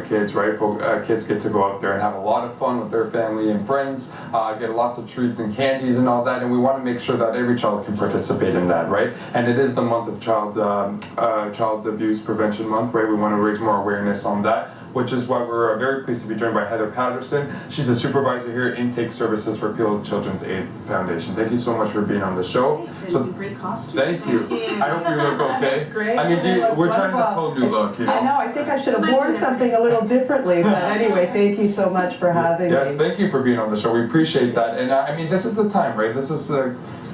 the kids, right? Kids get to go out there and have a lot of fun with their family and friends, get lots of treats and candies and all that, and we want to make sure that every child can participate in that, right? And it is the month of Child Abuse Prevention Month, right? We want to raise more awareness on that, which is why we're very pleased to be joined by Meara Paterson. She's a supervisor here at Intake Services for Peel Children's Aid Foundation. Thank you so much for being on the show. So, great costume. Thank you. I hope you look okay. That's great. I mean, we're trying this whole new look, you know? I know, I think I should have worn something a little differently, but anyway, thank you so much for having me. Yes, thank you for being on the show. We appreciate that. And I mean, this is the time, right? This is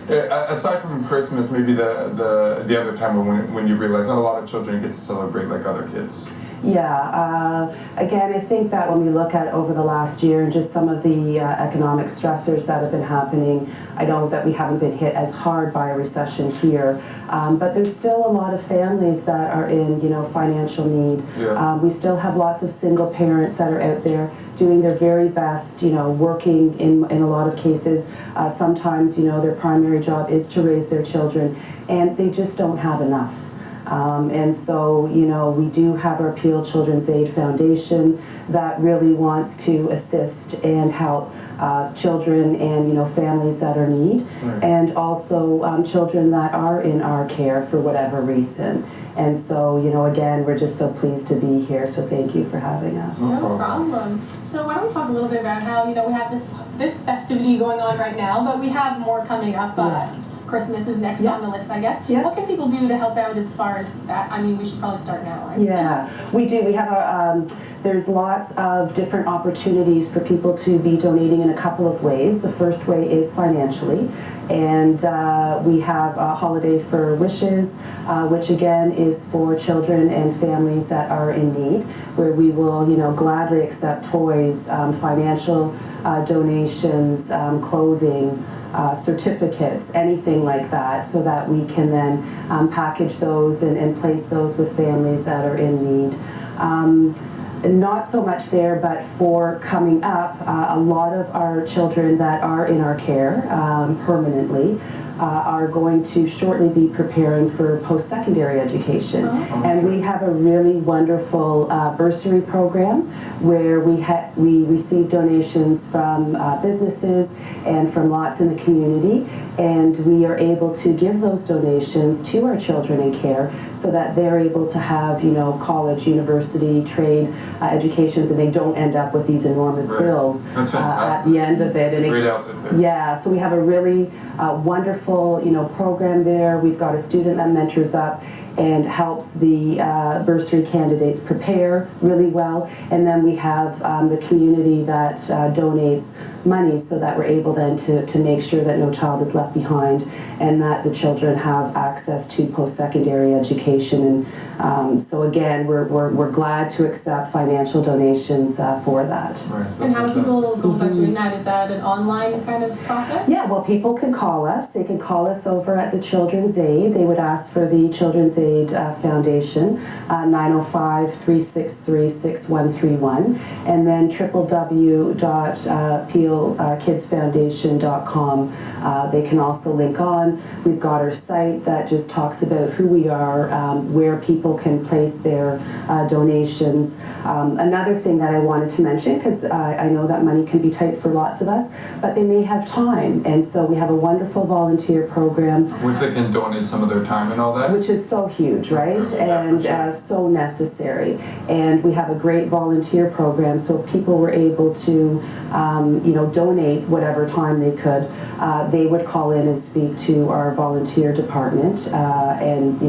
aside from Christmas, maybe the other time when you realize not a lot of children get to celebrate like other kids. Yeah, again, I think that when we look at over the last year and just some of the economic stressors that have been happening, I know that we haven't been hit as hard by a recession here, but there's still a lot of families that are in, financial need. Yeah. We still have lots of single parents that are out there doing their very best, working in a lot of cases. Sometimes, their primary job is to raise their children, and they just don't have enough. And so, we do have our Peel Children's Aid Foundation that really wants to assist and help children and, families that are in need, right. And also children that are in our care for whatever reason. And so, again, we're just so pleased to be here, so thank you for having us. No problem. So why don't we talk a little bit about how, we have this festivity going on right now, but we have more coming up. Christmas is next on the list, I guess. Yeah. What can people do to help out as far as that? I mean, we should probably start now, right? Yeah, we do. We have there's lots of different opportunities for people to be donating in a couple of ways. The first way is financially, and we have a Holiday for Wishes, which again is for children and families that are in need, where we will, gladly accept toys, financial donations, clothing, certificates, anything like that, so that we can then package those and place those with families that are in need. Not so much there, but for coming up, a lot of our children that are in our care permanently are going to shortly be preparing for post-secondary education. Oh. And we have a really wonderful bursary program where we receive donations from businesses and from lots in the community, and we are able to give those donations to our children in care so that they're able to have, college, university, trade educations, and they don't end up with these enormous bills at the end of it. And Great outfit there. Yeah, so we have a really wonderful, program there. We've got a student that mentors up and helps the bursary candidates prepare really well. And then we have the community that donates money so that we're able then to make sure that no child is left behind and that the children have access to post-secondary education. And so again, we're glad to accept financial donations for that. Right. And how do people go about doing that? Is that an online kind of process? Yeah, well, people can call us. They can call us over at the Children's Aid. They would ask for the Children's Aid Foundation, 905-363-6131, and then www.peelkidsfoundation.com. They can also link on. We've got our site that just talks about who we are, where people can place their donations. Another thing that I wanted to mention, because I know that money can be tight for lots of us, but they may have time, and so we have a wonderful volunteer program. Which they can donate some of their time and all that. Which is so huge, right? And so necessary. And we have a great volunteer program, so if people were able to, donate whatever time they could, they would call in and speak to our volunteer department and,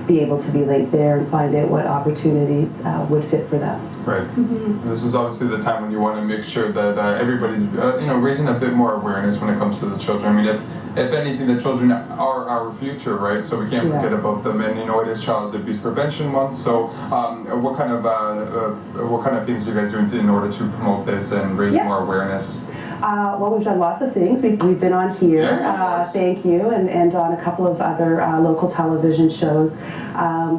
be able to be linked there and find out what opportunities would fit for them. Right. Mm-hmm. This is obviously the time when you want to make sure that everybody's, raising a bit more awareness when it comes to the children. I mean, if anything, the children are our future, right? So we can't forget about them. And it is Child Abuse Prevention Month. So what kind of things are you guys doing in order to promote this and raise more awareness? Well, we've done lots of things. We've been on here, yes, thank you, and on a couple of other local television shows.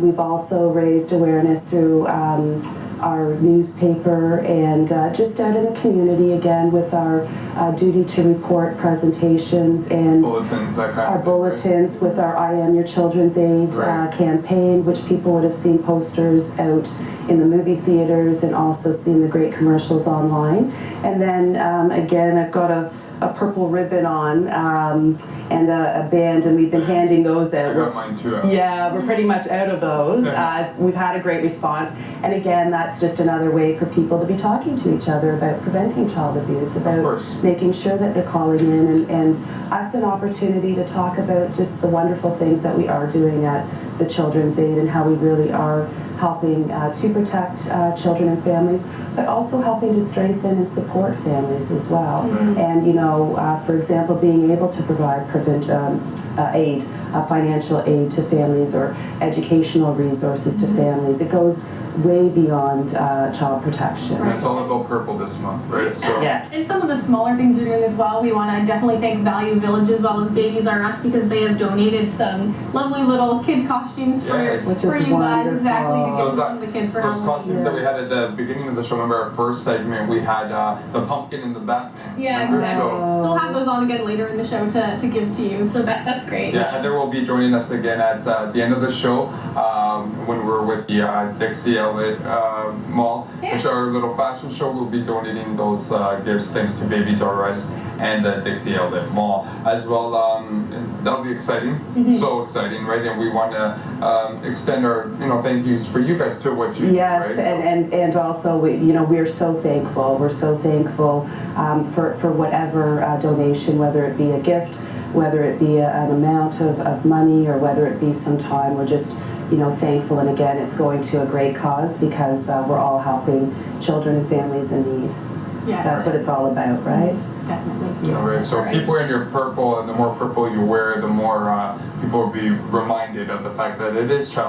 We've also raised awareness through our newspaper and just out in the community again with our duty to report presentations and bulletins, that kind our of bulletins right? with our I Am Your Children's Aid campaign, which people would have seen posters out in the movie theaters and also seeing the great commercials online. And then again, I've got a purple ribbon on and a band, and we've been handing those out. I got mine too. Yeah, we're pretty much out of those. We've had a great response. And again, that's just another way for people to be talking to each other about preventing child abuse, about making sure that they're calling in, and us an opportunity to talk about just the wonderful things that we are doing at the Children's Aid and how we really are helping to protect children and families, but also helping to strengthen and support families as well. And you know, for example, being able to provide aid, financial aid to families or educational resources to families. It goes way beyond child protection. And it's all about purple this month, right? So yes. And some of the smaller things we're doing as well, we want to definitely thank Value Village as well as Babies R Us, because they have donated some lovely little kid costumes for you guys, exactly, to give some of the kids for those Halloween. costumes that we had at the beginning of the show. Remember our first segment, we had the pumpkin and the Batman. Yeah, remember? exactly. So we'll have those on again later in the show to give to you. So that's great. Yeah, Heather will be joining us again at the end of the show when we're with the Dixie Outlet Mall, which are our little fashion show. We'll be donating those gifts thanks to Babies R Us and the Dixie Outlet Mall as well. That'll be exciting, so exciting, right? And we want to extend our thank yous for you guys to what you do, right? and also we're so thankful. We're so thankful for whatever donation, whether it be a gift, whether it be an amount of money, or whether it be some time. We're just thankful, and again, it's going to a great cause because we're all helping children and families in need. Yeah, that's what it's all about, right? Definitely. All right. So keep wearing your purple, and the more purple you wear, the more people will be reminded of the fact that it is child